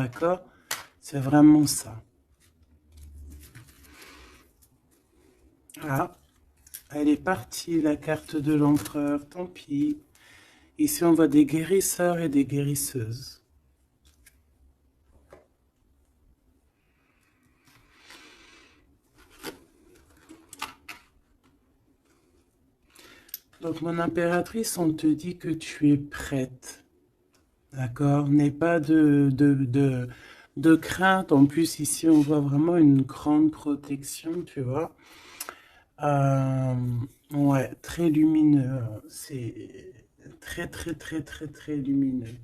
d'accord? C'est vraiment ça. Ah, elle est partie, la carte de l'empereur, tant pis. Ici, on voit des guérisseurs et des guérisseuses. Donc, mon impératrice, on te dit que tu es prête. D'accord? N'aie pas de crainte. En plus, ici, on voit vraiment une grande protection, tu vois. Euh, ouais, très lumineux. C'est très, très, très, très, très lumineux.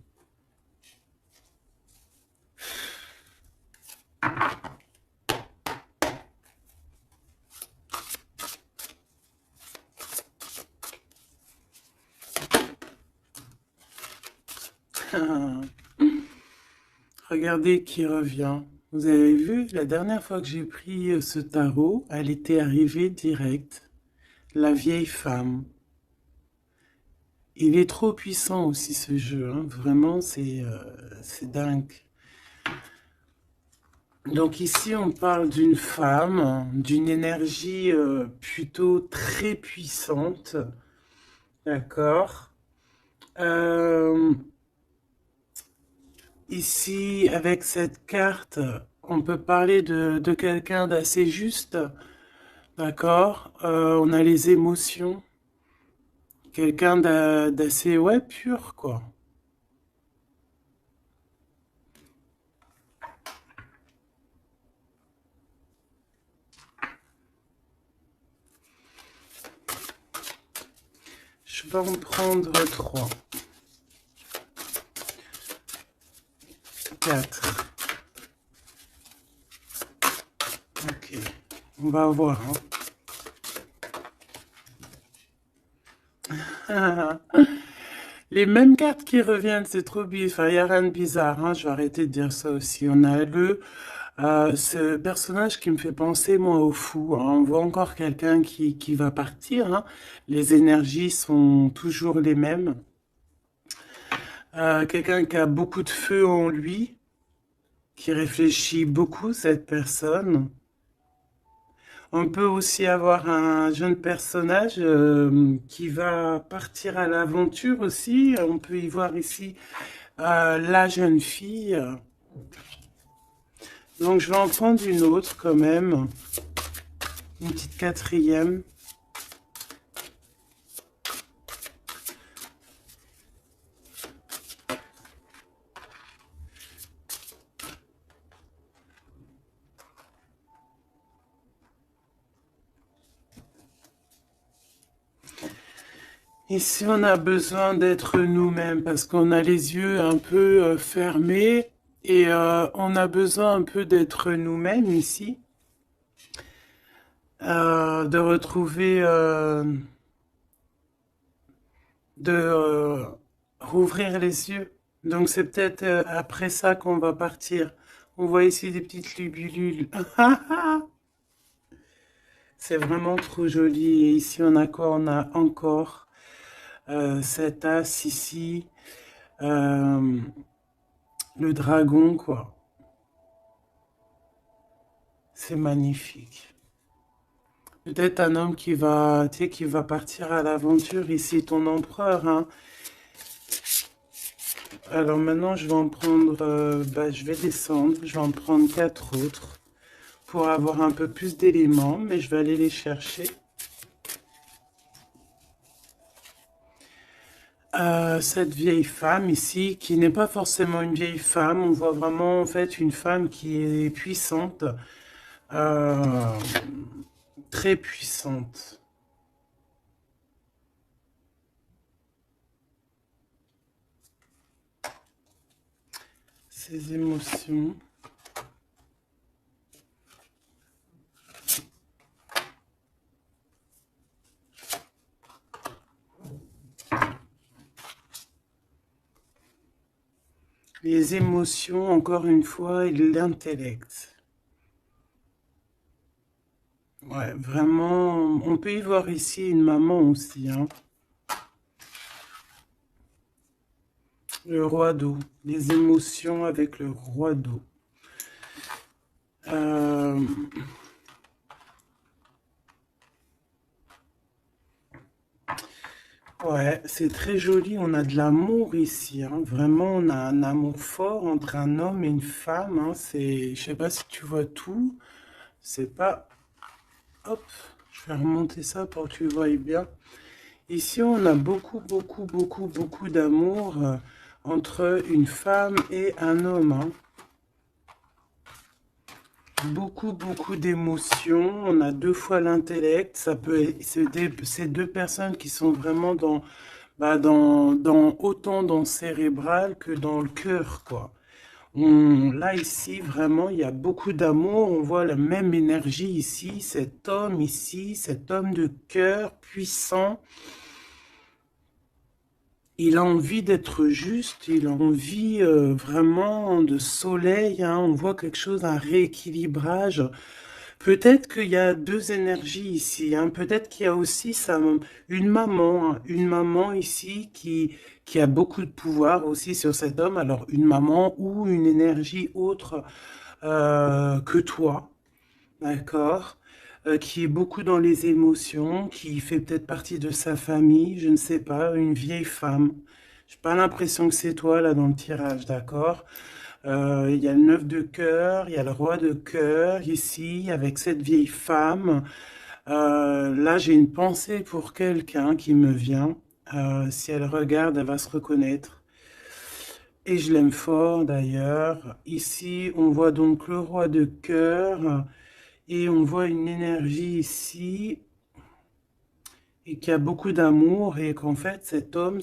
Regardez qui revient. Vous avez vu, la dernière fois que j'ai pris ce tarot, elle était arrivée direct. La vieille femme. Il est trop puissant aussi ce jeu, hein. Vraiment, c'est dingue. Donc ici, on parle d'une femme, d'une énergie plutôt très puissante, d'accord? Euh, Ici, avec cette carte, on peut parler de quelqu'un d'assez juste, d'accord? On a les émotions, quelqu'un d'assez, ouais, pur, quoi. Je vais en prendre 3, 4. Ok, on va voir, hein. Les mêmes cartes qui reviennent, c'est trop bizarre. Enfin, il n'y a rien de bizarre, hein. Je vais arrêter de dire ça aussi. On a ce personnage qui me fait penser, moi, au fou, hein. On voit encore quelqu'un qui va partir, hein. Les énergies sont toujours les mêmes. Quelqu'un qui a beaucoup de feu en lui, qui réfléchit beaucoup, cette personne. On peut aussi avoir un jeune personnage qui va partir à l'aventure aussi. On peut y voir ici la jeune fille. Donc je vais en prendre une autre quand même. Une petite quatrième. Ici, on a besoin d'être nous-mêmes parce qu'on a les yeux un peu fermés et on a besoin un peu d'être nous-mêmes ici, de retrouver, de rouvrir les yeux. Donc c'est peut-être après ça qu'on va partir. On voit ici des petites lubilules. C'est vraiment trop joli. Et ici, on a quoi? On a encore cet as ici. Euh, le dragon, quoi. C'est magnifique. Peut-être un homme qui va, tu sais, qui va partir à l'aventure ici, ton empereur, hein. Alors maintenant, je vais en prendre, je vais descendre, je vais en prendre 4 autres pour avoir un peu plus d'éléments, mais je vais aller les chercher. Cette vieille femme ici, qui n'est pas forcément une vieille femme, on voit vraiment en fait une femme qui est puissante, euh, très puissante. Ses émotions. Les émotions, encore une fois, et l'intellect. Ouais, vraiment, on peut y voir ici une maman aussi, hein. Le roi d'eau. Les émotions avec le roi d'eau. Euh, ouais, c'est très joli. On a de l'amour ici, hein. Vraiment, on a un amour fort entre un homme et une femme, hein. C'est, je sais pas si tu vois tout. C'est pas... Hop, je vais remonter ça pour que tu vois bien. Ici, on a beaucoup d'amour entre une femme et un homme, hein. Beaucoup d'émotions. On a deux fois l'intellect. Ça peut, c'est deux personnes qui sont vraiment dans, bah, autant dans le cérébral que dans le cœur, quoi. Là, ici, vraiment, il y a beaucoup d'amour. On voit la même énergie ici. Cet homme ici, cet homme de cœur puissant. Il a envie d'être juste, il a envie vraiment de soleil, hein. On voit quelque chose, un rééquilibrage. Peut-être qu'il y a deux énergies ici, hein. Peut-être qu'il y a aussi une maman, hein. Une maman ici qui a beaucoup de pouvoir aussi sur cet homme. Alors une maman ou une énergie autre que toi. D'accord. Qui est beaucoup dans les émotions, qui fait peut-être partie de sa famille, je ne sais pas, une vieille femme. J'ai pas l'impression que c'est toi là dans le tirage, d'accord? Il y a le 9 de cœur, il y a le roi de cœur ici avec cette vieille femme. Là, j'ai une pensée pour quelqu'un qui me vient. Si elle regarde, elle va se reconnaître. Et je l'aime fort d'ailleurs. Ici, on voit donc le roi de cœur. Et on voit une énergie ici et qui a beaucoup d'amour et qu'en fait cet homme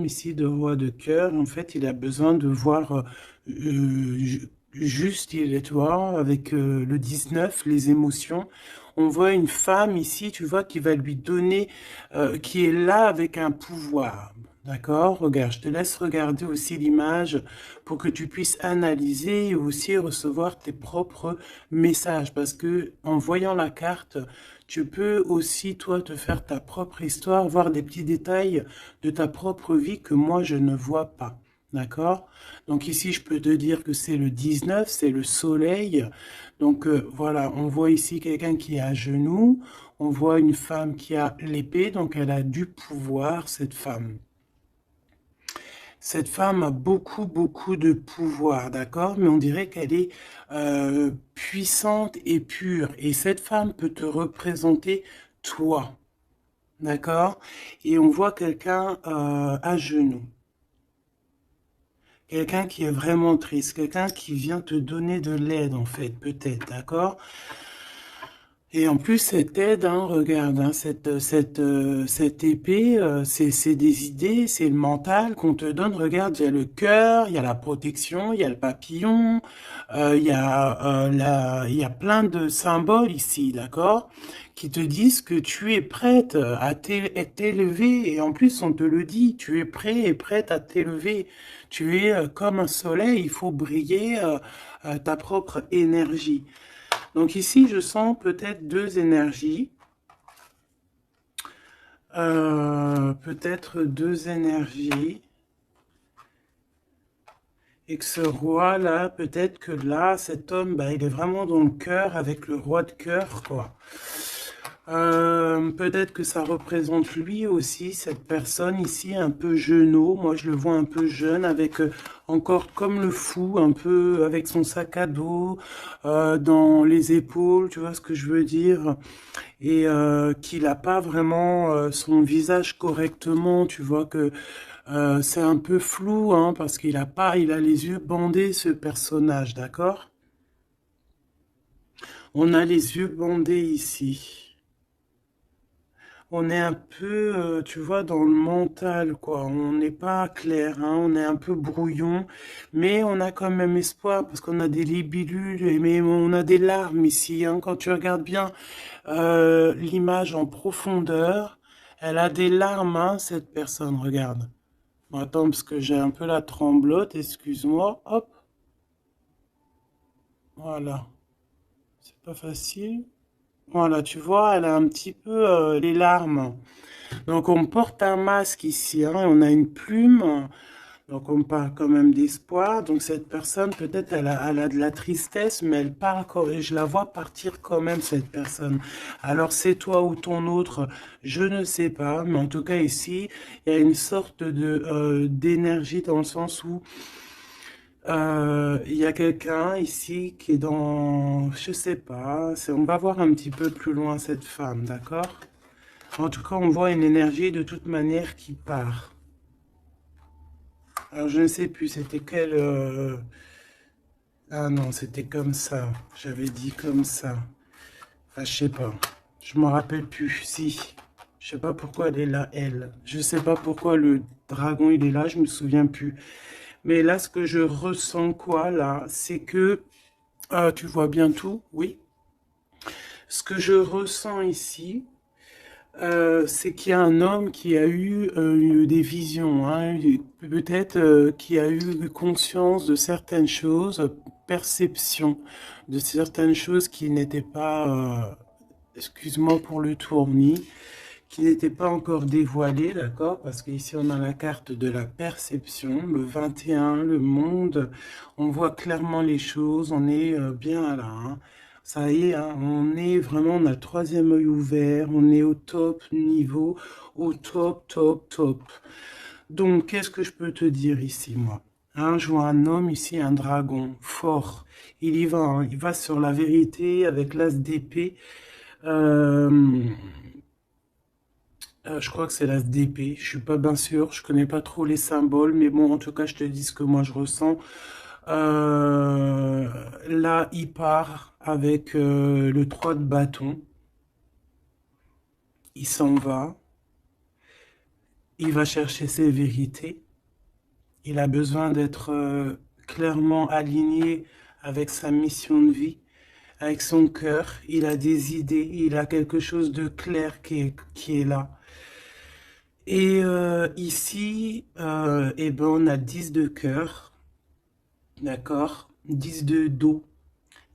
ici de roi de cœur, en fait il a besoin de voir juste, il est, tu vois, avec le 19, les émotions. On voit une femme ici, tu vois, qui va lui donner, qui est là avec un pouvoir. D'accord? Regarde, je te laisse regarder aussi l'image pour que tu puisses analyser et aussi recevoir tes propres messages. Parce que en voyant la carte, tu peux aussi, toi, te faire ta propre histoire, voir des petits détails de ta propre vie que moi, je ne vois pas. D'accord? Donc ici, je peux te dire que c'est le 19, c'est le soleil. Donc voilà, on voit ici quelqu'un qui est à genoux. On voit une femme qui a l'épée, donc elle a du pouvoir, cette femme. Cette femme a beaucoup de pouvoir, d'accord? Mais on dirait qu'elle est puissante et pure. Et cette femme peut te représenter toi, d'accord? Et on voit quelqu'un à genoux. Quelqu'un qui est vraiment triste, quelqu'un qui vient te donner de l'aide, en fait, peut-être, d'accord? Et en plus, cette aide, hein, regarde, hein, cette épée, c'est des idées, c'est le mental qu'on te donne. Regarde, il y a le cœur, il y a la protection, il y a le papillon, il y a plein de symboles ici, d'accord, qui te disent que tu es prête à t'élever. Et en plus, on te le dit, tu es prêt et prête à t'élever. Tu es comme un soleil, il faut briller ta propre énergie. Donc ici, je sens peut-être deux énergies. Peut-être deux énergies. Et que ce roi-là, peut-être que là, cet homme, bah, il est vraiment dans le cœur avec le roi de cœur, quoi. Peut-être que ça représente lui aussi, cette personne ici, un peu jeunot. Moi, je le vois un peu jeune, avec encore comme le fou, un peu avec son sac à dos dans les épaules, tu vois ce que je veux dire? Et qu'il n'a pas vraiment son visage correctement, tu vois que c'est un peu flou, hein, parce qu'il a pas, il a les yeux bandés, ce personnage, d'accord? On a les yeux bandés ici. On est un peu, tu vois, dans le mental, quoi. On n'est pas clair, hein. On est un peu brouillon, mais on a quand même espoir parce qu'on a des libellules, mais on a des larmes ici, hein. Quand tu regardes bien l'image en profondeur, elle a des larmes, hein, cette personne. Regarde. Bon, attends, parce que j'ai un peu la tremblote. Excuse-moi. Hop, voilà. C'est pas facile. Voilà, tu vois, elle a un petit peu les larmes. Donc on porte un masque ici, hein, on a une plume. Donc on parle quand même d'espoir. Donc cette personne, peut-être elle a de la tristesse, mais elle part et je la vois partir quand même, cette personne. Alors c'est toi ou ton autre, je ne sais pas, mais en tout cas ici, il y a une sorte de d'énergie dans le sens où il y a quelqu'un ici qui est dans, je sais pas, on va voir un petit peu plus loin cette femme, d'accord? En tout cas, on voit une énergie de toute manière qui part. Alors, je ne sais plus, c'était quel... Ah non, c'était comme ça. J'avais dit comme ça. Enfin, je sais pas. Je m'en rappelle plus. Si. Je sais pas pourquoi elle est là, elle. Je sais pas pourquoi le dragon, il est là, je me souviens plus. Mais là, ce que je ressens, quoi, là, c'est que... Ah, tu vois bien tout? Oui. Ce que je ressens ici, c'est qu'il y a un homme qui a eu des visions, hein, peut-être qui a eu conscience de certaines choses, perception de certaines choses qui n'étaient pas, excuse-moi pour le tournis, qui n'étaient pas encore dévoilées, d'accord? Parce qu'ici on a la carte de la perception, le 21, le monde, on voit clairement les choses, on est bien là, hein. Ça y est, hein, on est vraiment, on a le troisième œil ouvert, on est au top niveau, au top, top, top. Donc, qu'est-ce que je peux te dire ici, moi? Hein, je vois un homme ici, un dragon, fort. Il y va, hein, il va sur la vérité avec l'as d'épée. Euh, je crois que c'est l'as d'épée. Je suis pas bien sûr, je connais pas trop les symboles, mais bon, en tout cas, je te dis ce que moi je ressens. Là, il part avec le 3 de bâton. Il s'en va. Il va chercher ses vérités. Il a besoin d'être clairement aligné avec sa mission de vie, avec son cœur. Il a des idées. Il a quelque chose de clair qui est là. Et ici, eh ben, on a 10 de cœur. D'accord? 10 de dos.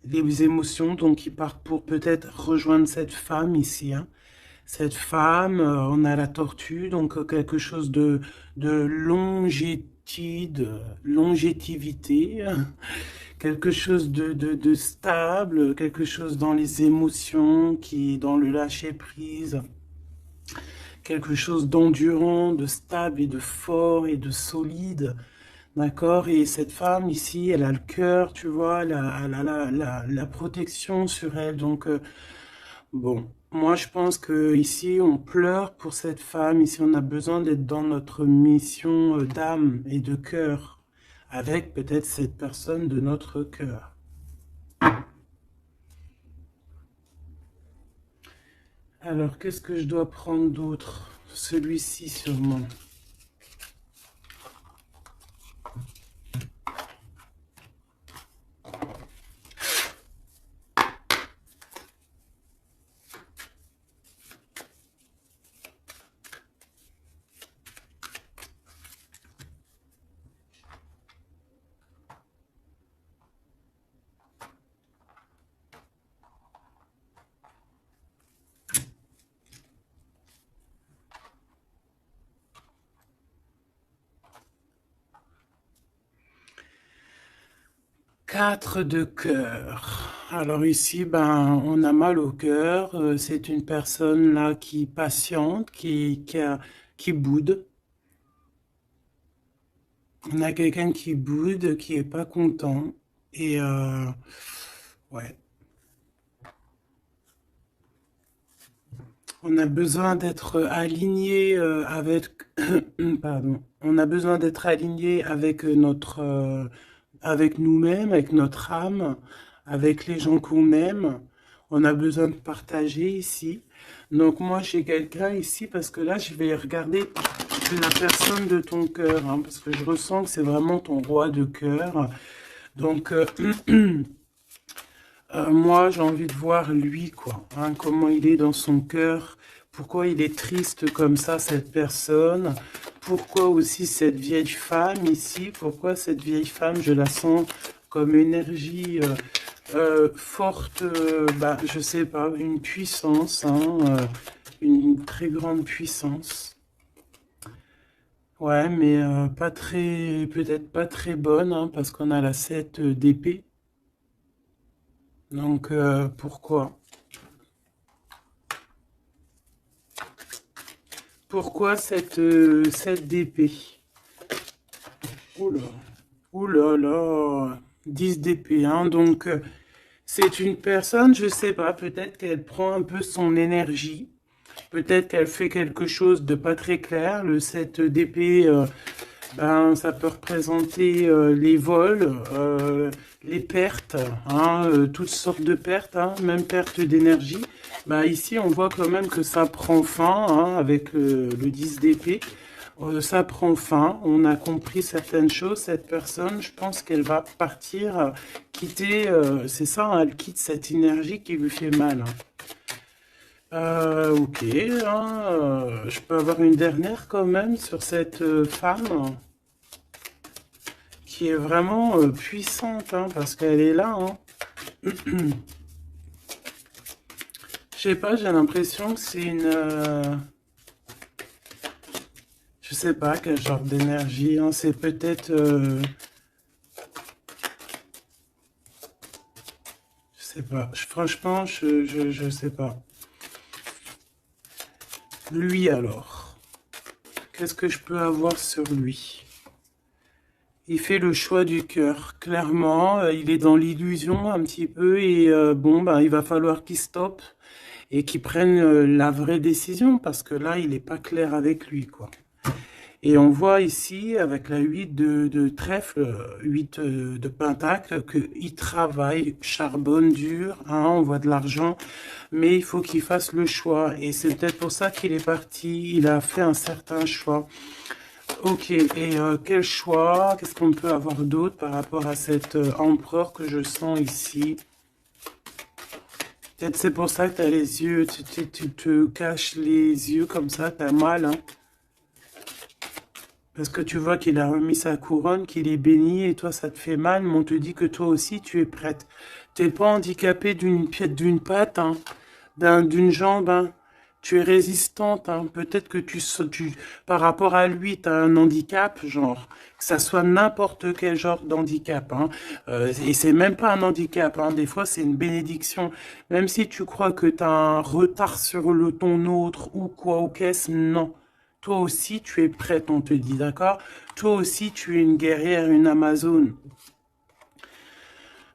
Les émotions, donc il part pour peut-être rejoindre cette femme ici, hein. Cette femme, on a la tortue, donc quelque chose de longévité, quelque chose de stable, quelque chose dans les émotions, qui dans le lâcher-prise, quelque chose d'endurant, de stable et de fort et de solide. D'accord? Et cette femme ici, elle a le cœur, tu vois, elle a la protection sur elle. Donc, bon, moi je pense que ici on pleure pour cette femme. Ici, on a besoin d'être dans notre mission d'âme et de cœur, avec peut-être cette personne de notre cœur. Alors, qu'est-ce que je dois prendre d'autre? Celui-ci sûrement. Quatre de cœur. Alors ici, ben, on a mal au cœur. C'est une personne là qui patiente, qui boude. On a quelqu'un qui boude, qui est pas content. Et ouais, on a besoin d'être aligné avec, pardon, on a besoin d'être aligné avec avec nous-mêmes, avec notre âme, avec les gens qu'on aime. On a besoin de partager ici. Donc moi j'ai quelqu'un ici parce que là je vais regarder la personne de ton cœur, hein, parce que je ressens que c'est vraiment ton roi de cœur. Donc moi j'ai envie de voir lui quoi, hein, comment il est dans son cœur, pourquoi il est triste comme ça cette personne, pourquoi aussi cette vieille femme ici, pourquoi cette vieille femme je la sens comme énergie forte, bah, je sais pas, une puissance, hein, une très grande puissance. Ouais, mais pas très, peut-être pas très bonne, hein, parce qu'on a la 7 d'épée. Donc, pourquoi? Pourquoi cette 7 d'épée? Oula, oula là, 10 d'épée, hein, donc c'est une personne, je sais pas, peut-être qu'elle prend un peu son énergie, peut-être qu'elle fait quelque chose de pas très clair. Le 7 d'épée, ben, ça peut représenter les vols, les pertes, hein, toutes sortes de pertes, hein, même perte d'énergie. Ben, ici, on voit quand même que ça prend fin, hein, avec le 10 d'épée. Ça prend fin, on a compris certaines choses. Cette personne, je pense qu'elle va partir, quitter, c'est ça, hein, elle quitte cette énergie qui lui fait mal, hein. Ok, hein, je peux avoir une dernière quand même sur cette femme qui est vraiment puissante, hein, parce qu'elle est là, hein. Je sais pas, j'ai l'impression que c'est une... je sais pas quel genre d'énergie, hein, c'est peut-être... je sais pas. Franchement, je sais pas. Lui alors, qu'est-ce que je peux avoir sur lui? Il fait le choix du cœur, clairement. Il est dans l'illusion un petit peu et bon, ben, il va falloir qu'il stoppe et qu'il prenne la vraie décision parce que là, il n'est pas clair avec lui, quoi. Et on voit ici, avec la 8 de trèfle, 8 de pentacle, qu'il travaille, charbonne dur, hein, on voit de l'argent, mais il faut qu'il fasse le choix. Et c'est peut-être pour ça qu'il est parti, il a fait un certain choix. Ok, et quel choix? Qu'est-ce qu'on peut avoir d'autre par rapport à cet empereur que je sens ici? Peut-être c'est pour ça que tu as les yeux, tu te caches les yeux comme ça, tu as mal, hein? Parce que tu vois qu'il a remis sa couronne, qu'il est béni, et toi ça te fait mal, mais on te dit que toi aussi tu es prête. T'es pas handicapé d'une pied, d'une patte, hein, d'une jambe, hein. Tu es résistante, hein. Peut-être que par rapport à lui, tu as un handicap, genre, que ça soit n'importe quel genre d'handicap, hein. Et c'est même pas un handicap, hein. Des fois, c'est une bénédiction. Même si tu crois que tu as un retard sur ton autre ou quoi, ou qu'est-ce, non. Toi aussi, tu es prête, on te dit, d'accord? Toi aussi, tu es une guerrière, une Amazone.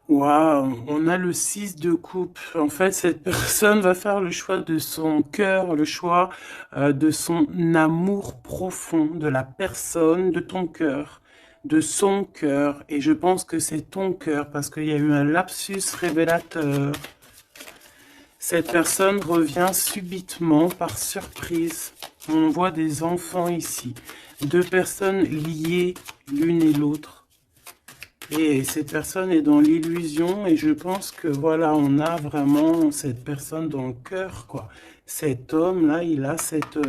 Waouh, on a le 6 de coupe. En fait, cette personne va faire le choix de son cœur, le choix de son amour profond, de la personne, de ton cœur, de son cœur. Et je pense que c'est ton cœur parce qu'il y a eu un lapsus révélateur. Cette personne revient subitement par surprise. On voit des enfants ici, deux personnes liées l'une et l'autre. Et cette personne est dans l'illusion et je pense que voilà, on a vraiment cette personne dans le cœur, quoi. Cet homme-là, il a cette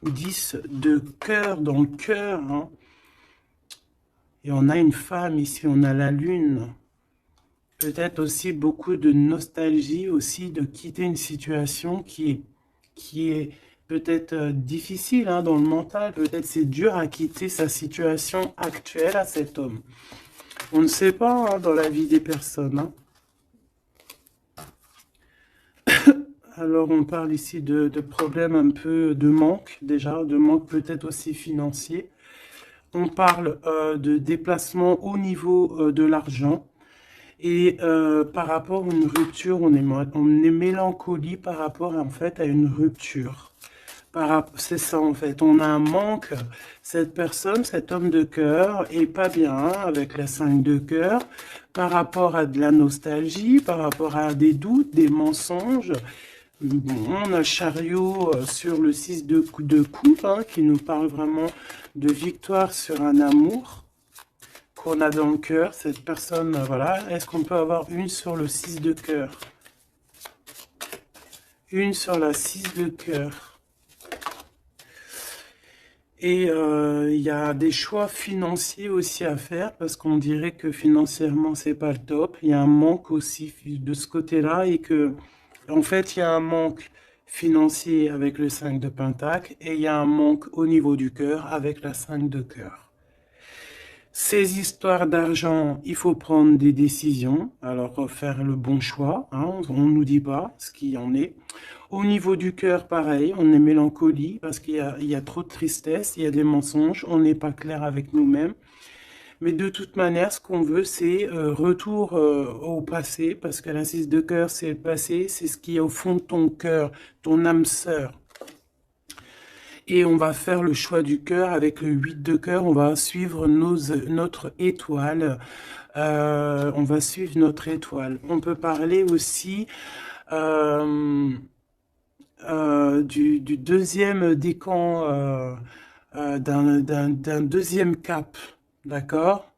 10 de cœur dans le cœur, hein. Et on a une femme ici, on a la lune. Peut-être aussi beaucoup de nostalgie aussi de quitter une situation qui est peut-être difficile, hein, dans le mental. Peut-être c'est dur à quitter sa situation actuelle à cet homme. On ne sait pas, hein, dans la vie des personnes, hein. Alors on parle ici de problèmes un peu de manque déjà, de manque peut-être aussi financier. On parle de déplacement au niveau de l'argent. Et par rapport à une rupture, on est mélancolie par rapport en fait à une rupture. C'est ça en fait, on a un manque. Cette personne, cet homme de cœur est pas bien avec la 5 de cœur par rapport à de la nostalgie, par rapport à des doutes, des mensonges. Bon, on a le chariot sur le 6 de coupe, hein, qui nous parle vraiment de victoire sur un amour qu'on a dans le cœur. Cette personne, voilà. Est-ce qu'on peut avoir une sur le 6 de cœur? Une sur la 6 de cœur. Et il y a des choix financiers aussi à faire parce qu'on dirait que financièrement c'est pas le top. Il y a un manque aussi de ce côté-là et que en fait il y a un manque financier avec le 5 de Pentacle et il y a un manque au niveau du cœur avec la 5 de cœur. Ces histoires d'argent, il faut prendre des décisions, alors faire le bon choix, hein, on ne nous dit pas ce qu'il en est. Au niveau du cœur, pareil, on est mélancolie parce il y a trop de tristesse, il y a des mensonges, on n'est pas clair avec nous-mêmes. Mais de toute manière, ce qu'on veut, c'est retour au passé, parce que la 6 de cœur, c'est le passé, c'est ce qui est au fond de ton cœur, ton âme sœur. Et on va faire le choix du cœur avec le 8 de cœur, on va suivre notre étoile. On va suivre notre étoile. On peut parler aussi du deuxième décan, d'un deuxième cap, d'accord?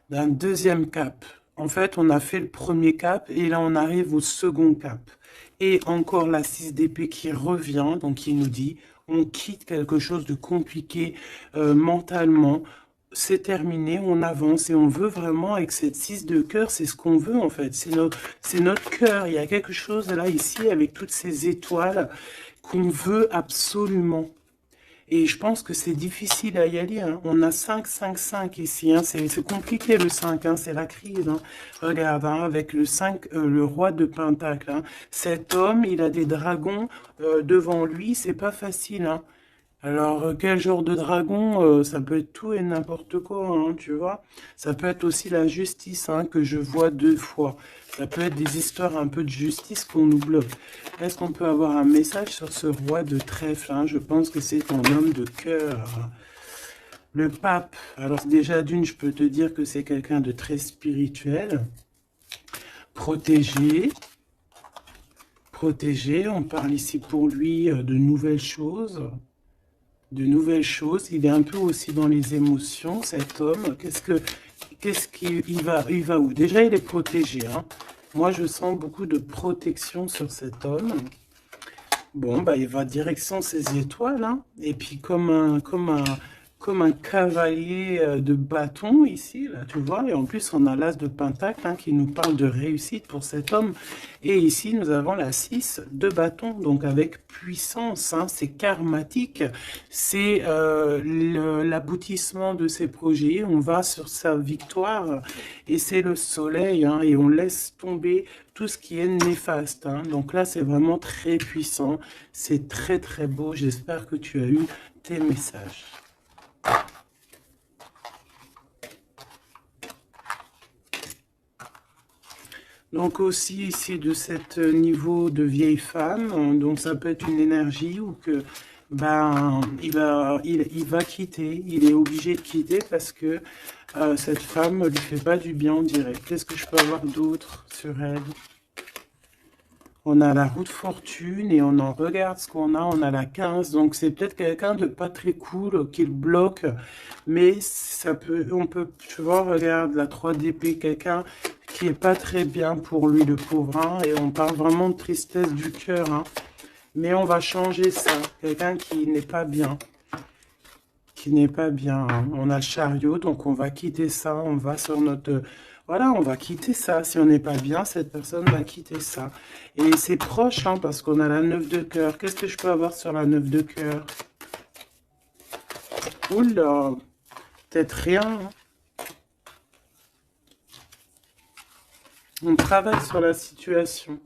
D'un deuxième cap. En fait, on a fait le premier cap et là, on arrive au second cap. Et encore la 6 d'épée qui revient, donc qui nous dit, on quitte quelque chose de compliqué mentalement, c'est terminé, on avance et on veut vraiment, avec cette 6 de cœur, c'est ce qu'on veut en fait, c'est notre cœur, il y a quelque chose là, ici, avec toutes ces étoiles qu'on veut absolument. Et je pense que c'est difficile à y aller. Hein. On a 5, 5, 5 ici. Hein. C'est compliqué le 5. Hein. C'est la crise. Hein. Regarde, hein, avec le 5, le roi de Pentacle. Hein. Cet homme, il a des dragons devant lui. C'est pas facile. Hein. Alors, quel genre de dragon? Ça peut être tout et n'importe quoi, hein, tu vois. Ça peut être aussi la justice, hein, que je vois 2 fois. Ça peut être des histoires un peu de justice qu'on nous bloque. Est-ce qu'on peut avoir un message sur ce roi de trèfle, hein? Je pense que c'est un homme de cœur. Le pape, alors déjà d'une, je peux te dire que c'est quelqu'un de très spirituel. Protégé. Protégé, on parle ici pour lui de nouvelles choses. De nouvelles choses. Il est un peu aussi dans les émotions, cet homme. Il va où? Déjà, il est protégé. Hein. Moi, je sens beaucoup de protection sur cet homme. Bon, bah, il va direction ses étoiles. Hein. Et puis, comme un cavalier de bâton ici, là, tu vois. Et en plus, on a l'as de Pentacle hein, qui nous parle de réussite pour cet homme. Et ici, nous avons la 6 de bâton, donc avec puissance. Hein, c'est karmatique. C'est l'aboutissement de ses projets. On va sur sa victoire. Et c'est le soleil. Hein, et on laisse tomber tout ce qui est néfaste. Hein. Donc là, c'est vraiment très puissant. C'est très, très beau. J'espère que tu as eu tes messages. Donc aussi ici de cet niveau de vieille femme, donc ça peut être une énergie ou que ben il va quitter, il est obligé de quitter parce que cette femme ne lui fait pas du bien, on dirait. Qu'est-ce que je peux avoir d'autre sur elle? On a la roue de fortune et on en regarde ce qu'on a. On a la 15, donc c'est peut-être quelqu'un de pas très cool qui le bloque. Mais ça peut, on peut, tu vois, regarde la 3 d'épée, quelqu'un qui est pas très bien pour lui, le pauvre. Hein, et on parle vraiment de tristesse du cœur. Hein, mais on va changer ça. Quelqu'un qui n'est pas bien. Qui n'est pas bien. Hein. On a le chariot, donc on va quitter ça. On va sur notre... Voilà, on va quitter ça. Si on n'est pas bien, cette personne va quitter ça. Et c'est proche, hein, parce qu'on a la 9 de cœur. Qu'est-ce que je peux avoir sur la 9 de cœur? Oula, peut-être rien. Hein. On travaille sur la situation.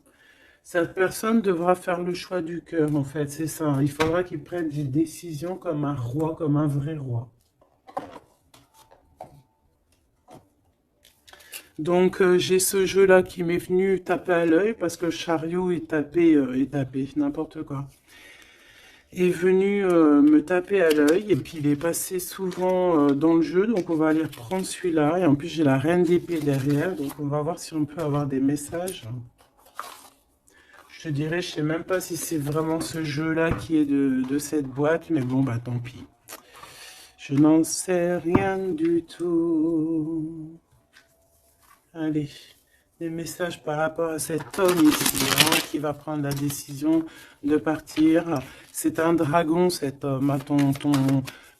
Cette personne devra faire le choix du cœur, en fait, c'est ça. Il faudra qu'il prenne des décisions comme un roi, comme un vrai roi. Donc, j'ai ce jeu-là qui m'est venu taper à l'œil parce que le chariot est tapé, n'importe quoi. Est venu me taper à l'œil et puis il est passé souvent dans le jeu, donc on va aller reprendre celui-là. Et en plus, j'ai la reine d'épée derrière, donc on va voir si on peut avoir des messages. Je te dirais, je sais même pas si c'est vraiment ce jeu-là qui est de cette boîte, mais bon, bah tant pis. Je n'en sais rien du tout. Allez, des messages par rapport à cet homme ici, hein, qui va prendre la décision de partir. C'est un dragon, cet homme. Hein,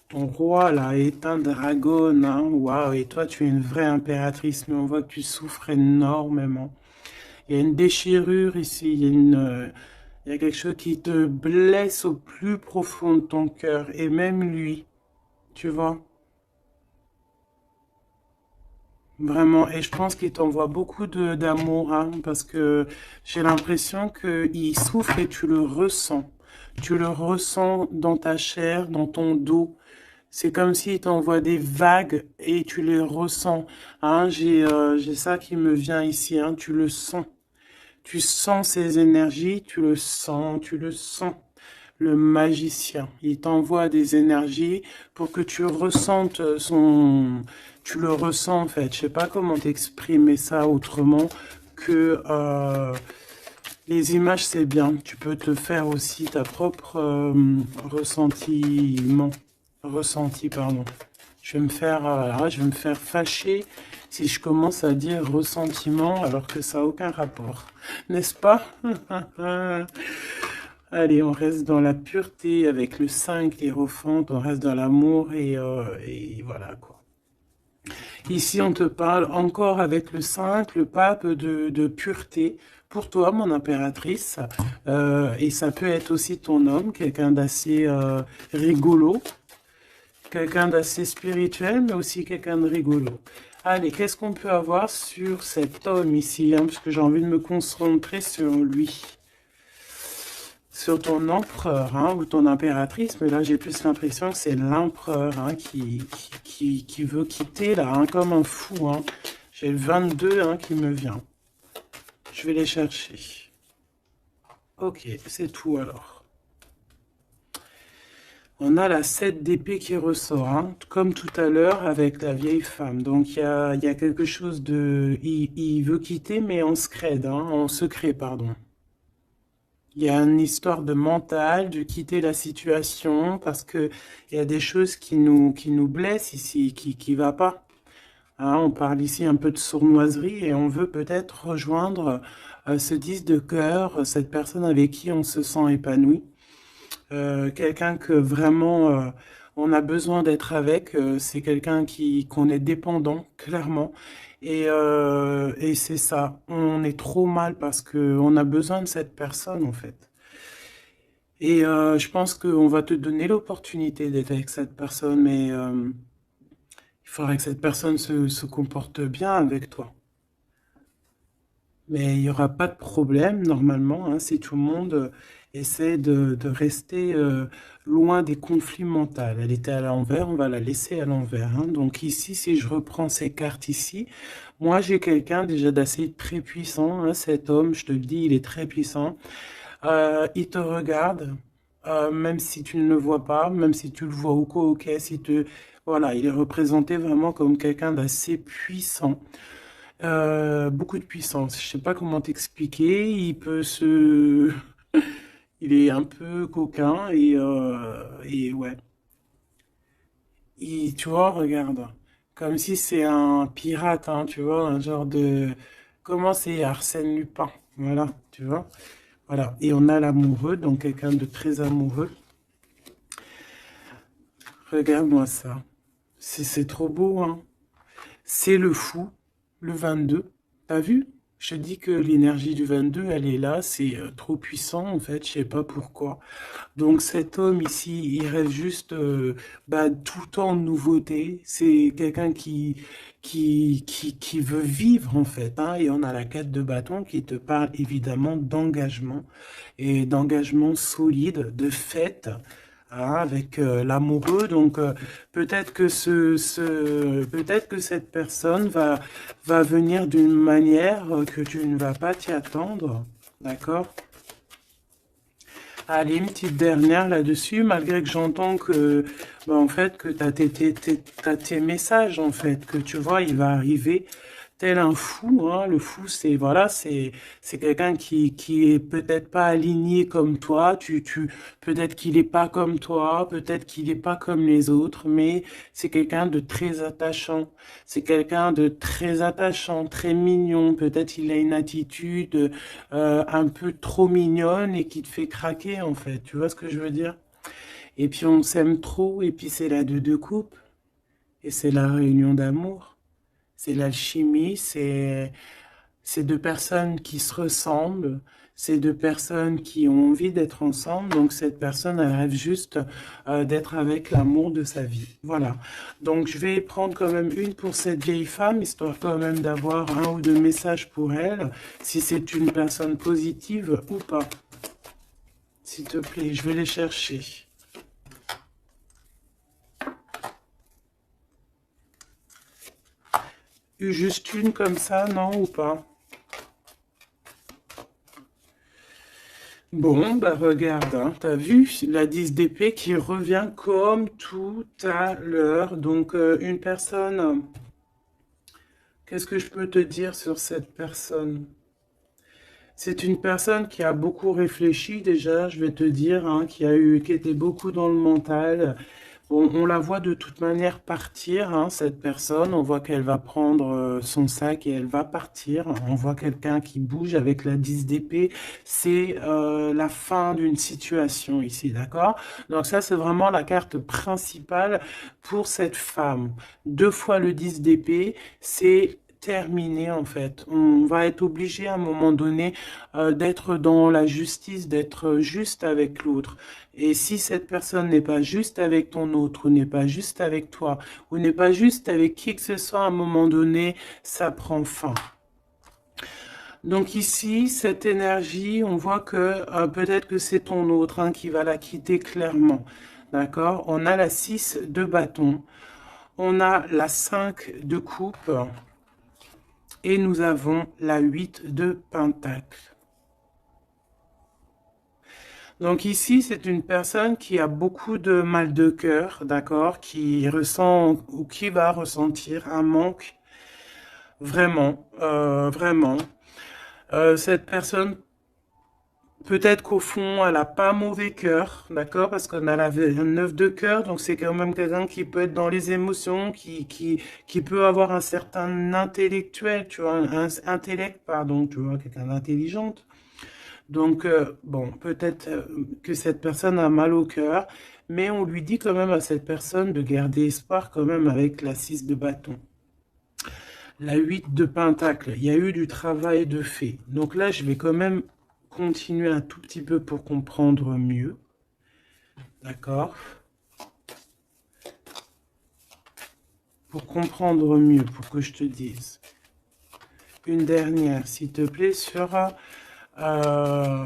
ton roi, là, est un dragon. Hein, waouh, et toi, tu es une vraie impératrice, mais on voit que tu souffres énormément. Il y a une déchirure ici, il y a Il y a quelque chose qui te blesse au plus profond de ton cœur, et même lui, tu vois. Vraiment, et je pense qu'il t'envoie beaucoup d'amour, hein, parce que j'ai l'impression qu'il souffre et tu le ressens. Tu le ressens dans ta chair, dans ton dos. C'est comme s'il t'envoie des vagues et tu les ressens. Hein, j'ai ça qui me vient ici, hein, tu le sens. Tu sens ses énergies, tu le sens. Le magicien, il t'envoie des énergies pour que tu ressentes son... Tu le ressens en fait. Je sais pas comment t'exprimer ça autrement que les images, c'est bien. Tu peux te faire aussi ta propre ressenti, pardon. Je vais me faire fâcher si je commence à dire ressentiment alors que ça n'a aucun rapport, n'est-ce pas? Allez, on reste dans la pureté avec le 5, l'Hiérophante, on reste dans l'amour et voilà quoi. Ici, on te parle encore avec le 5, le pape de pureté pour toi, mon impératrice. Et ça peut être aussi ton homme, quelqu'un d'assez rigolo, quelqu'un d'assez spirituel, mais aussi quelqu'un de rigolo. Allez, qu'est-ce qu'on peut avoir sur cet homme ici, hein, parce que j'ai envie de me concentrer sur lui. Sur ton empereur, hein, ou ton impératrice, mais là j'ai plus l'impression que c'est l'empereur, hein, qui veut quitter là, hein, comme un fou. Hein. J'ai le 22 hein, qui me vient. Je vais les chercher. Ok, c'est tout alors. On a la 7 d'épée qui ressort, hein, comme tout à l'heure avec la vieille femme. Donc il y a quelque chose de... Il veut quitter, mais en secret, hein, en secret, pardon. Il y a une histoire de mental, de quitter la situation, parce que il y a des choses qui nous blessent ici, qui va pas. Hein, on parle ici un peu de sournoiserie et on veut peut-être rejoindre ce 10 de cœur, cette personne avec qui on se sent épanoui. Quelqu'un que vraiment on a besoin d'être avec, c'est quelqu'un qu'on est dépendant, clairement. Et c'est ça, on est trop mal parce qu'on a besoin de cette personne en fait. Et je pense qu'on va te donner l'opportunité d'être avec cette personne, mais il faudrait que cette personne se comporte bien avec toi. Mais il n'y aura pas de problème normalement, hein, si tout le monde essaie de rester loin des conflits mentaux. Elle était à l'envers, on va la laisser à l'envers. Hein. Donc ici, si je reprends ces cartes ici, moi j'ai quelqu'un déjà d'assez très puissant. Hein, cet homme, je te le dis, il est très puissant. Il te regarde, même si tu ne le vois pas, même si tu le vois au co, ok, si tu... Voilà, il est représenté vraiment comme quelqu'un d'assez puissant. Beaucoup de puissance. Je sais pas comment t'expliquer. Il peut se... Il est un peu coquin et ouais. Tu vois, regarde. Comme si c'est un pirate, hein, tu vois, un genre de... Comment c'est Arsène Lupin? Voilà, tu vois. Voilà. Et on a l'amoureux, donc quelqu'un de très amoureux. Regarde-moi ça. C'est trop beau, hein. C'est le fou, le 22. T'as vu? Je te dis que l'énergie du 22, elle est là, c'est trop puissant en fait, je sais pas pourquoi. Donc cet homme ici, il rêve juste bah, tout le temps de nouveauté. C'est quelqu'un qui veut vivre en fait. Hein, et on a la 4 de bâton qui te parle évidemment d'engagement et d'engagement solide, de fête. Hein, avec l'amoureux, donc peut-être que peut-être que cette personne va venir d'une manière que tu ne vas pas t'y attendre, d'accord? Allez, une petite dernière là-dessus, malgré que j'entends que, bah, en fait, que t'as tes messages, en fait, que tu vois, il va arriver tel un fou, hein. Le fou, c'est, voilà, c'est quelqu'un qui est peut-être pas aligné comme toi, peut-être qu'il est pas comme toi, peut-être qu'il est pas comme les autres, mais c'est quelqu'un de très attachant. C'est quelqu'un de très attachant, très mignon. Peut-être il a une attitude un peu trop mignonne et qui te fait craquer en fait. Tu vois ce que je veux dire? Et puis on s'aime trop et puis c'est la deux coupes et c'est la réunion d'amour. C'est l'alchimie, c'est... C'est deux personnes qui se ressemblent, c'est deux personnes qui ont envie d'être ensemble, donc cette personne, elle rêve juste d'être avec l'amour de sa vie. Voilà. Donc je vais prendre quand même une pour cette vieille femme, histoire quand même d'avoir un ou deux messages pour elle, si c'est une personne positive ou pas. S'il te plaît, je vais les chercher. Juste une comme ça, non ou pas? Bon, bah regarde, hein, t'as vu la 10 d'épée qui revient comme tout à l'heure. Donc une personne, qu'est-ce que je peux te dire sur cette personne? C'est une personne qui a beaucoup réfléchi déjà, je vais te dire, hein, qui était beaucoup dans le mental. Bon, on la voit de toute manière partir, hein, cette personne. On voit qu'elle va prendre son sac et elle va partir. On voit quelqu'un qui bouge avec la 10 d'épée. C'est la fin d'une situation ici, d'accord? Donc ça, c'est vraiment la carte principale pour cette femme. Deux fois le 10 d'épée, c'est terminé en fait. On va être obligé à un moment donné d'être dans la justice, d'être juste avec l'autre. Et si cette personne n'est pas juste avec ton autre, ou n'est pas juste avec toi, ou n'est pas juste avec qui que ce soit, à un moment donné, ça prend fin. Donc ici, cette énergie, on voit que peut-être que c'est ton autre hein, qui va la quitter clairement. D'accord? On a la 6 de bâton, on a la 5 de coupe, et nous avons la 8 de pentacle. Donc ici, c'est une personne qui a beaucoup de mal de cœur, d'accord, qui ressent ou qui va ressentir un manque vraiment, vraiment. Cette personne, peut-être qu'au fond, elle n'a pas mauvais cœur, d'accord, parce qu'on a la 9 de cœur, donc c'est quand même quelqu'un qui peut être dans les émotions, qui peut avoir un certain intellectuel, tu vois, un intellect, pardon, tu vois, quelqu'un d'intelligente. Donc, bon, peut-être que cette personne a mal au cœur, mais on lui dit quand même à cette personne de garder espoir quand même avec la 6 de bâton. La 8 de pentacle, il y a eu du travail de fait. Donc là, je vais quand même continuer un tout petit peu pour comprendre mieux. D'accord? Pour comprendre mieux, pour que je te dise. Une dernière, s'il te plaît, euh,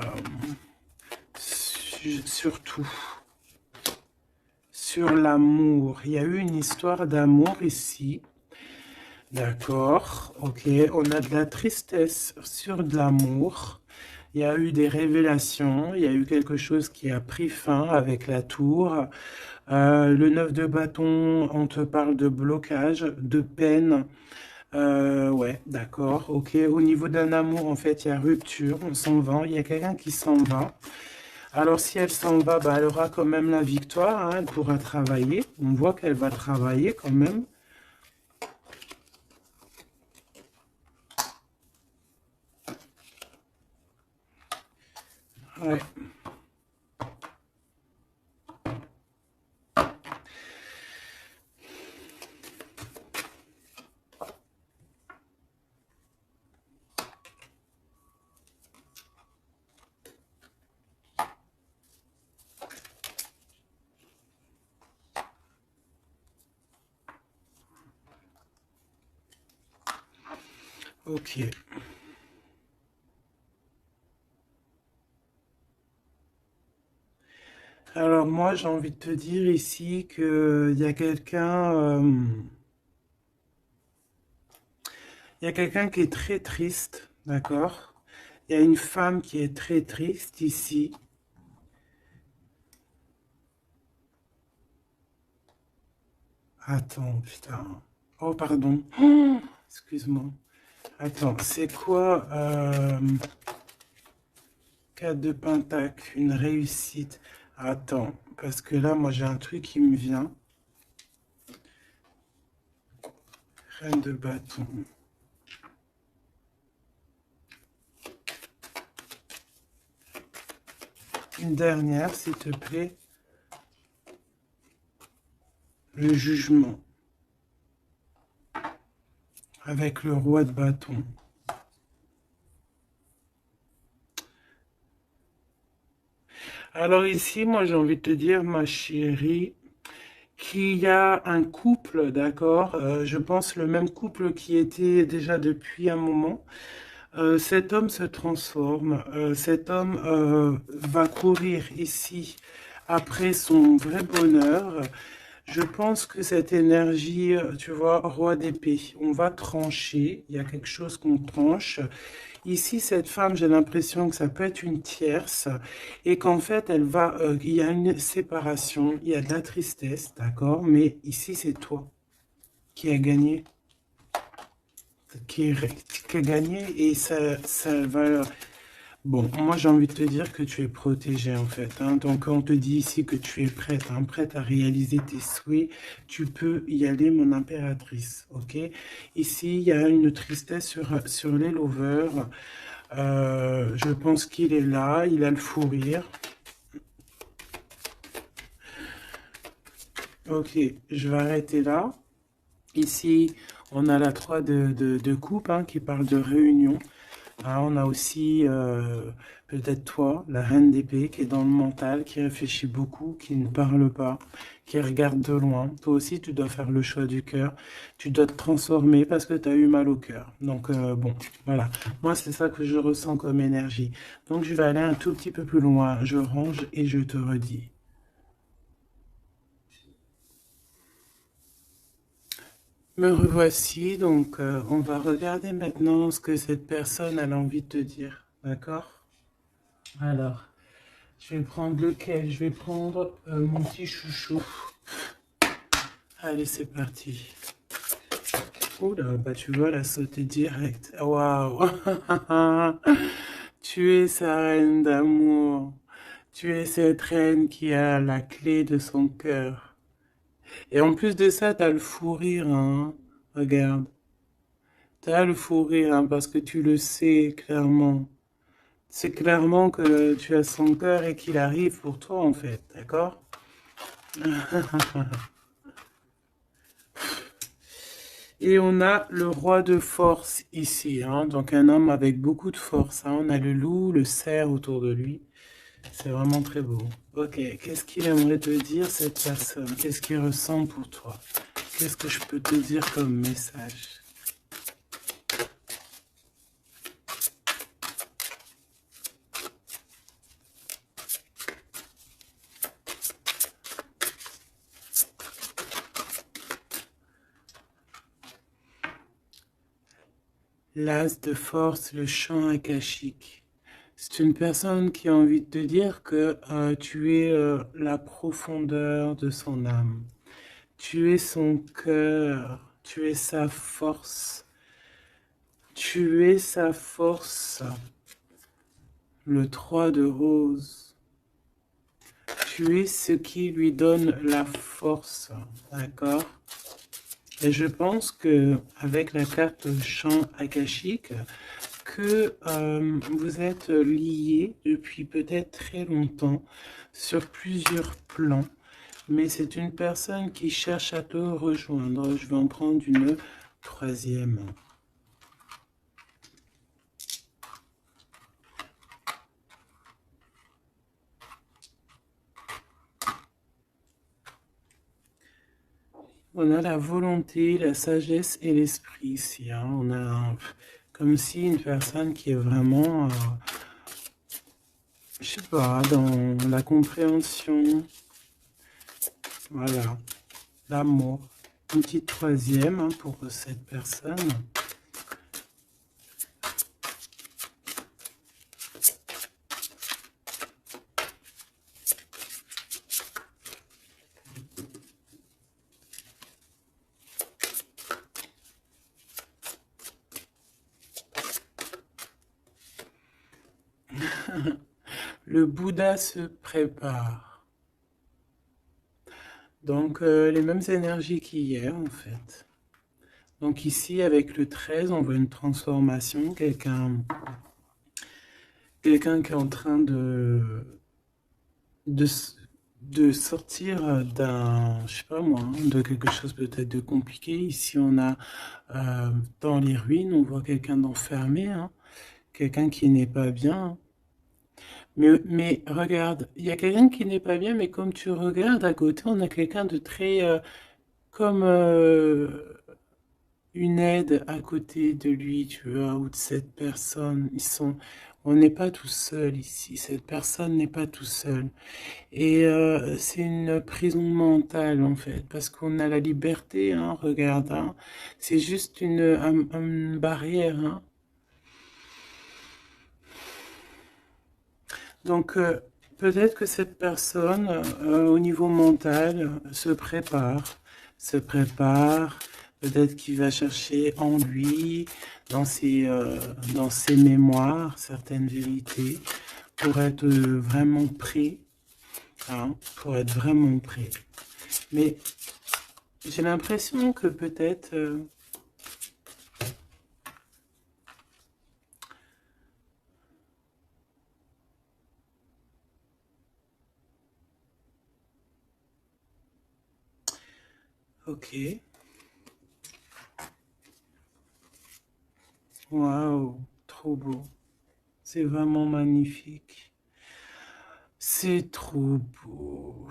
surtout sur l'amour. Il y a eu une histoire d'amour ici. D'accord, ok. On a de la tristesse sur de l'amour. Il y a eu des révélations. Il y a eu quelque chose qui a pris fin avec la tour. Le 9 de bâton, on te parle de blocage, de peine. Ouais, d'accord, ok. Au niveau d'un amour, en fait, il y a rupture, on s'en va. Il y a quelqu'un qui s'en va. Alors, si elle s'en va, bah, elle aura quand même la victoire, hein, elle pourra travailler. On voit qu'elle va travailler quand même. Ouais. Ok. Alors moi, j'ai envie de te dire ici qu'il y a il y a quelqu'un qui est très triste, d'accord? Il y a une femme qui est très triste ici. Attends, putain. Oh, pardon. Oh, excuse-moi. Attends, c'est quoi 4 de pentacle, une réussite. Attends, parce que là, moi, j'ai un truc qui me vient. Reine de bâton. Une dernière, s'il te plaît. Le jugement. Avec le roi de bâton. Alors ici, moi j'ai envie de te dire, ma chérie, qu'il y a un couple, d'accord, je pense le même couple qui était déjà depuis un moment. Cet homme se transforme, cet homme va courir ici après son vrai bonheur. Je pense que cette énergie, tu vois, roi d'épée, on va trancher, il y a quelque chose qu'on tranche. Ici, cette femme, j'ai l'impression que ça peut être une tierce et qu'en fait, il y a une séparation, il y a de la tristesse, d'accord, mais ici, c'est toi qui as gagné, qui, qui a gagné et ça va. Bon, moi j'ai envie de te dire que tu es protégée en fait, hein. Donc on te dit ici que tu es prête, hein, prête à réaliser tes souhaits. Tu peux y aller, mon impératrice, ok? Ici, il y a une tristesse sur les lovers. Je pense qu'il est là, il a le fou rire. Ok, je vais arrêter là. Ici, on a la 3 de coupe hein, qui parle de réunion. Ah, on a aussi peut-être toi, la reine d'épée, qui est dans le mental, qui réfléchit beaucoup, qui ne parle pas, qui regarde de loin. Toi aussi, tu dois faire le choix du cœur. Tu dois te transformer parce que tu as eu mal au cœur. Donc, bon, voilà. Moi, c'est ça que je ressens comme énergie. Donc, je vais aller un tout petit peu plus loin. Je range et je te redis. Me revoici. Donc, on va regarder maintenant ce que cette personne a envie de te dire. D'accord? Alors. Je vais prendre lequel? Je vais prendre mon petit chouchou. Allez, c'est parti. Oula, bah tu vois, la sauté direct. Waouh! Tu es sa reine d'amour. Tu es cette reine qui a la clé de son cœur. Et en plus de ça, t'as le fou rire, hein. Regarde. T'as le fou rire, hein, parce que tu le sais clairement. C'est clairement que tu as son cœur et qu'il arrive pour toi, en fait. D'accord? Et on a le roi de force ici, hein, donc un homme avec beaucoup de force, hein. On a le loup, le cerf autour de lui. C'est vraiment très beau. Ok, qu'est-ce qu'il aimerait te dire cette personne? Qu'est-ce qu'il ressent pour toi? Qu'est-ce que je peux te dire comme message? L'as de force, le chant akashique. C'est une personne qui a envie de te dire que tu es la profondeur de son âme. Tu es son cœur. Tu es sa force. Tu es sa force. Le 3 de rose. Tu es ce qui lui donne la force. D'accord? Et je pense que avec la carte champ akashique, que vous êtes liés depuis peut-être très longtemps sur plusieurs plans. Mais c'est une personne qui cherche à te rejoindre. Je vais en prendre une troisième. On a la volonté, la sagesse et l'esprit ici, hein. On a comme si une personne qui est vraiment, je sais pas, dans la compréhension, voilà, l'amour. Une petite troisième hein, pour cette personne. Le Bouddha se prépare. Donc, les mêmes énergies qu'hier, en fait. Donc ici, avec le 13, on voit une transformation. Quelqu'un qui est en train de, de sortir d'un, je sais pas moi, hein, de quelque chose peut-être de compliqué. Ici, on a dans les ruines, on voit quelqu'un d'enfermé, hein, quelqu'un qui n'est pas bien. Mais regarde, il y a quelqu'un qui n'est pas bien, mais comme tu regardes à côté, on a quelqu'un de très... comme une aide à côté de lui, tu vois, ou de cette personne. On n'est pas tout seul ici. Cette personne n'est pas tout seul. Et c'est une prison mentale en fait, parce qu'on a la liberté, hein, regarde, hein. C'est juste une barrière, hein. Donc peut-être que cette personne, au niveau mental, se prépare. Peut-être qu'il va chercher en lui, dans ses mémoires, certaines vérités, pour être vraiment prêt, hein, pour être vraiment prêt. Mais j'ai l'impression que peut-être... ok. Waouh, trop beau. C'est vraiment magnifique. C'est trop beau.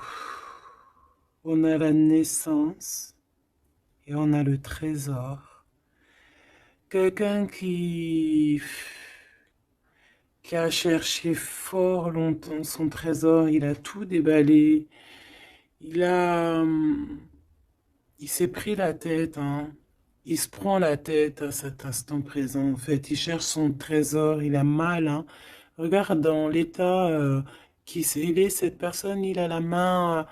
On a la naissance et on a le trésor. Quelqu'un qui a cherché fort longtemps son trésor, il a tout déballé. Il a, il s'est pris la tête, hein. Il se prend la tête à cet instant présent. En fait, il cherche son trésor, il a mal, hein. Regarde dans l'état il est, cette personne, il a la main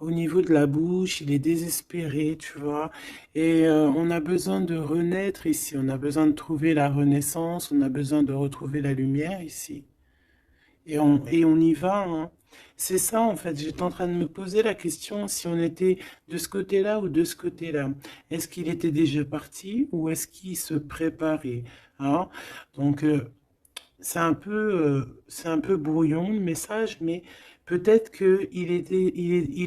au niveau de la bouche, il est désespéré, tu vois. Et on a besoin de renaître ici, on a besoin de trouver la renaissance, on a besoin de retrouver la lumière ici. Et on y va, hein. C'est ça, en fait. J'étais en train de me poser la question si on était de ce côté-là ou de ce côté-là. Est-ce qu'il était déjà parti ou est-ce qu'il se préparait, hein? Donc, c'est un peu brouillon le message, mais peut-être que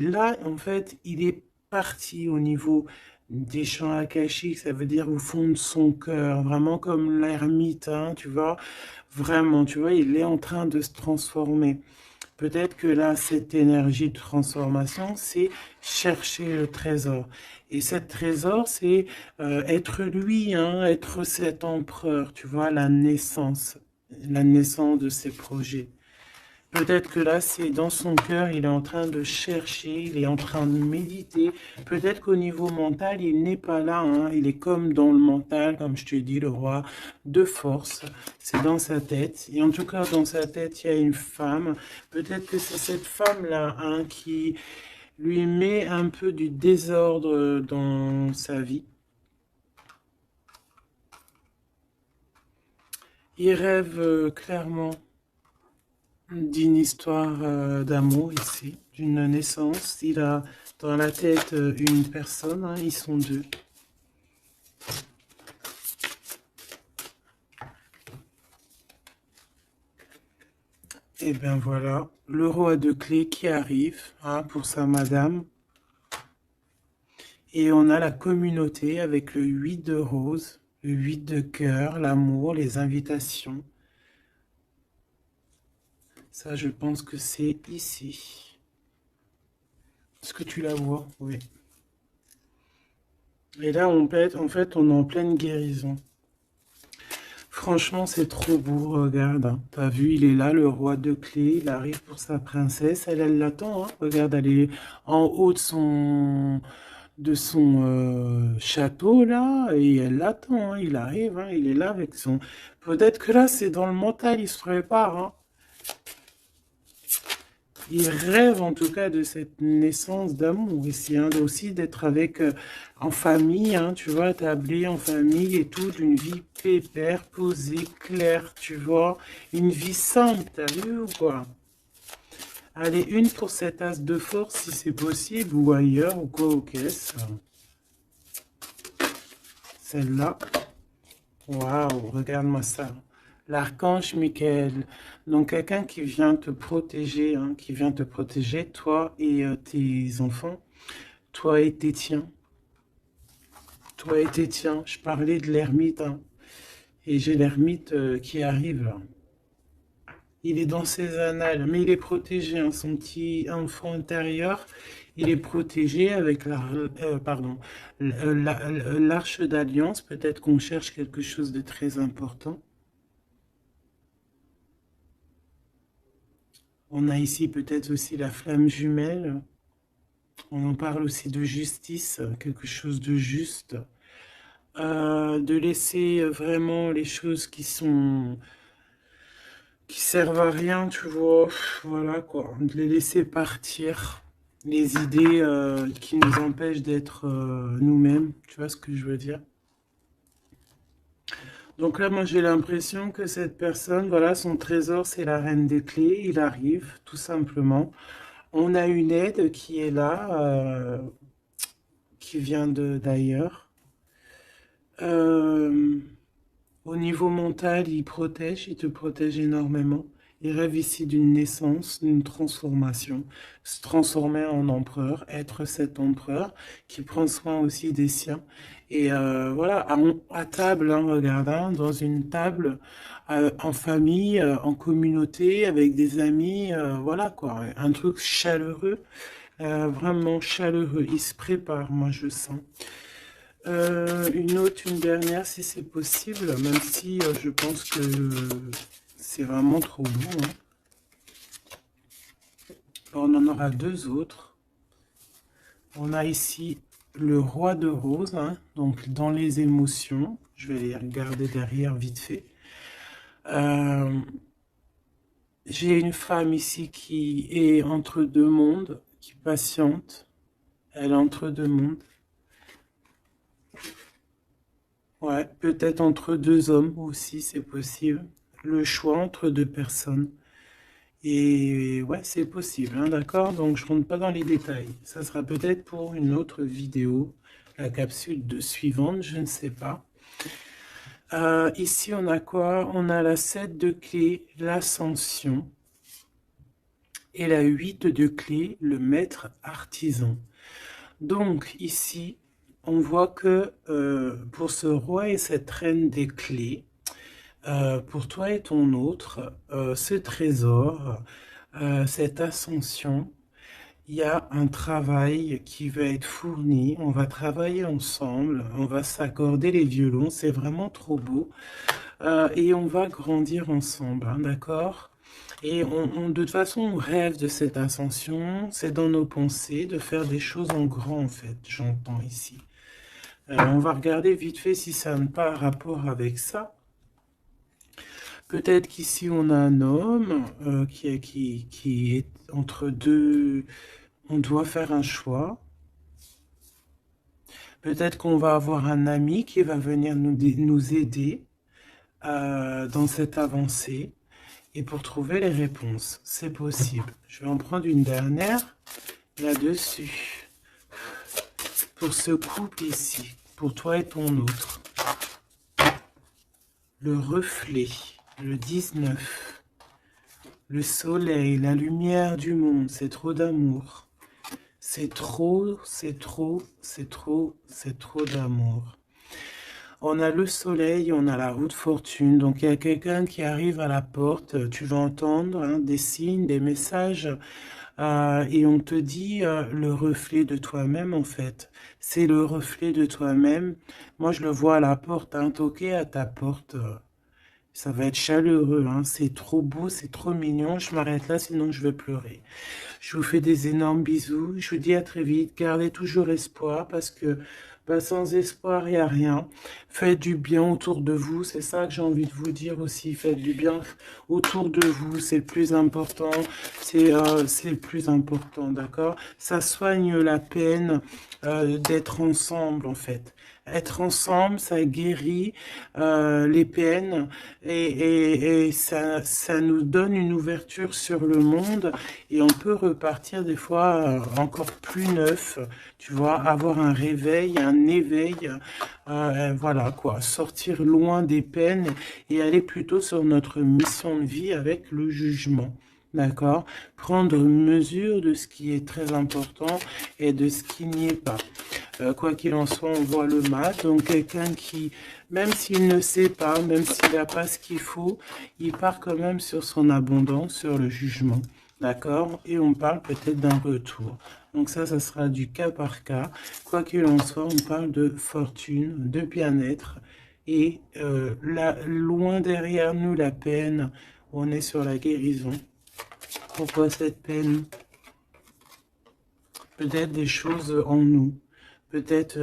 là, en fait, il est parti au niveau des champs akashiques, ça veut dire au fond de son cœur, vraiment comme l'ermite, hein, tu vois, vraiment, tu vois, il est en train de se transformer. Peut-être que là, cette énergie de transformation, c'est chercher le trésor. Et ce trésor, c'est être lui, hein, être cet empereur, tu vois, la naissance de ses projets. Peut-être que là, c'est dans son cœur, il est en train de chercher, il est en train de méditer. Peut-être qu'au niveau mental, il n'est pas là, hein. Il est comme dans le mental, comme je te dis, le roi de force. C'est dans sa tête. Et en tout cas, dans sa tête, il y a une femme. Peut-être que c'est cette femme-là, hein, qui lui met un peu du désordre dans sa vie. Il rêve clairement d'une histoire d'amour ici, d'une naissance. Il a dans la tête une personne, hein, ils sont deux. Et bien voilà, le roi de clés qui arrive, hein, pour sa madame. Et on a la communauté avec le 8 de rose, le 8 de cœur, l'amour, les invitations. Ça, je pense que c'est ici. Est-ce que tu la vois? Oui. Et là, en fait, on est en pleine guérison. Franchement, c'est trop beau, regarde, hein. T'as vu, il est là, le roi de clés, il arrive pour sa princesse, elle l'attend, hein. Regarde, elle est en haut de son château, là, et elle l'attend, hein. Il arrive, hein, il est là avec son... Peut-être que là, c'est dans le mental, il se prépare, hein. Il rêve en tout cas de cette naissance d'amour ici, hein, aussi d'être avec en famille, hein, tu vois, tablé en famille et tout, d'une vie pépère, posée, claire, tu vois, une vie simple, t'as vu ou quoi? Allez, une pour cette as de force si c'est possible, ou ailleurs, ou quoi, aux caisses. Celle-là. Waouh, regarde-moi ça. L'archange Michael. Donc quelqu'un qui vient te protéger, hein, qui vient te protéger, toi et tes enfants, toi et tes tiens. Toi et tes tiens. Je parlais de l'ermite, hein, et j'ai l'ermite qui arrive là. Il est dans ses annales, mais il est protégé, hein, son petit enfant intérieur, il est protégé avec pardon, l'arche d'alliance. Peut-être qu'on cherche quelque chose de très important. On a ici peut-être aussi la flamme jumelle. On en parle aussi de justice, quelque chose de juste. De laisser vraiment les choses qui servent à rien, tu vois. Voilà quoi, de les laisser partir. Les idées qui nous empêchent d'être nous-mêmes, tu vois ce que je veux dire? Donc là, moi j'ai l'impression que cette personne, voilà, son trésor c'est la reine des clés, il arrive tout simplement. On a une aide qui est là, qui vient d'ailleurs. Euh, Au niveau mental, il te protège énormément. Il rêve ici d'une naissance, d'une transformation, se transformer en empereur, être cet empereur qui prend soin aussi des siens. Et voilà, à table, hein, regarde, hein, dans une table, en famille, en communauté, avec des amis, voilà quoi, un truc chaleureux, vraiment chaleureux. Il se prépare, moi je sens. Une autre, une dernière, si c'est possible, même si je pense que c'est vraiment trop beau, hein. On en aura deux autres. On a ici le roi de rose, hein, donc dans les émotions. Je vais les regarder derrière vite fait. J'ai une femme ici qui est entre deux mondes, qui patiente. Elle est entre deux mondes. Ouais, peut-être entre deux hommes aussi, c'est possible. Le choix entre deux personnes. Et ouais, c'est possible, hein, d'accord? Donc je rentre pas dans les détails. Ça sera peut-être pour une autre vidéo, la capsule suivante, je ne sais pas. Ici, on a quoi? On a la 7 de clé, l'ascension. Et la 8 de clé, le maître artisan. Donc ici, on voit que pour ce roi et cette reine des clés, pour toi et ton autre, ce trésor, cette ascension, il y a un travail qui va être fourni. On va travailler ensemble, on va s'accorder les violons, c'est vraiment trop beau. Et on va grandir ensemble, hein, d'accord? Et de toute façon, on rêve de cette ascension, c'est dans nos pensées de faire des choses en grand, en fait, j'entends ici. On va regarder vite fait si ça n'a pas rapport avec ça. Peut-être qu'ici on a un homme qui est entre deux, on doit faire un choix. Peut-être qu'on va avoir un ami qui va venir nous aider dans cette avancée et pour trouver les réponses. C'est possible. Je vais en prendre une dernière là-dessus. Pour ce couple ici, pour toi et ton autre. Le reflet, le 19. Le soleil, la lumière du monde, c'est trop d'amour. C'est trop, c'est trop, c'est trop, c'est trop d'amour. On a le soleil, on a la roue de fortune. Donc il y a quelqu'un qui arrive à la porte. Tu vas entendre, hein, des signes, des messages. Et on te dit le reflet de toi-même, en fait. C'est le reflet de toi-même. Moi, je le vois à la porte, hein, toquer à ta porte. Ça va être chaleureux, hein. C'est trop beau, c'est trop mignon. Je m'arrête là, sinon je vais pleurer. Je vous fais des énormes bisous. Je vous dis à très vite. Gardez toujours espoir parce que sans espoir, il n'y a rien. Faites du bien autour de vous. C'est ça que j'ai envie de vous dire aussi. Faites du bien autour de vous. C'est le plus important. C'est le plus important, d'accord? Ça soigne la peine d'être ensemble, en fait. Être ensemble, ça guérit les peines et ça nous donne une ouverture sur le monde et on peut repartir des fois encore plus neuf, tu vois, avoir un réveil, un éveil, voilà quoi, sortir loin des peines et aller plutôt sur notre mission de vie avec le jugement. D'accord? Prendre mesure de ce qui est très important et de ce qui n'y est pas. Quoi qu'il en soit, on voit le mal. Donc quelqu'un qui, même s'il ne sait pas, même s'il n'a pas ce qu'il faut, il part quand même sur son abondance, sur le jugement. D'accord? Et on parle peut-être d'un retour. Donc ça sera du cas par cas. Quoi qu'il en soit, on parle de fortune, de bien-être. Et là, loin derrière nous, la peine, on est sur la guérison. Pourquoi cette peine? Peut-être des choses en nous. Peut-être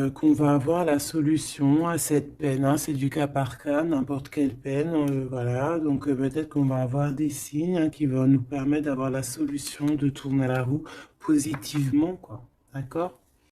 qu'on va avoir la solution à cette peine. Hein. C'est du cas par cas, n'importe quelle peine. Voilà. Donc peut-être qu'on va avoir des signes hein, qui vont nous permettre d'avoir la solution de tourner la roue positivement, quoi. D'accord?